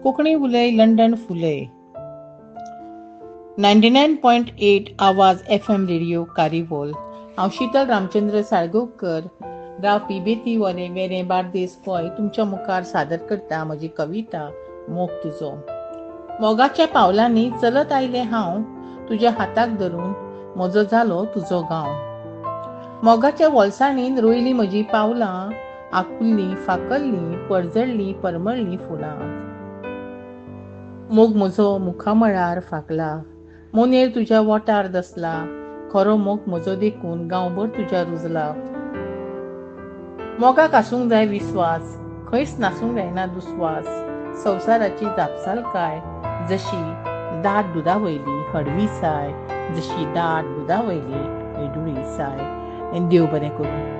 कोंकणी उलय लंडन फुलय 99.8 आवाज FM radio कारिवोल। हांव शीतल रामचंद्र साळगांवकर रावपी बेती वले वेरे बार्देस गोंय तुमच्या मुखार सादर करता म्हजी कविता मोग तुजो। मोगाच्या पावलांनी चलत आयले हांव तुज्या हाताक धरून म्हजो जालो तुजो गांव। मोगाच्या वोलसाणीन रोयली म्हजी पावलां आकुल्ली फाकल्ली परजळ्ळी परमळ्ळी फुलां। मोग म्हजो मुखामळार फाकला मोनेर तुज्या वोटार दसला खरो मोग म्हजो देखून गांवभर तुज्या रुजला। मोगाक आसूंक जाय विस्वास खंयच नासूंक जायना दुस्वास संवसाराची जापसालकाय जशी दाट दुदा वयली हडवी साय जशी दाट दुदा वयली हळडुवी साय। देव बरें करूं।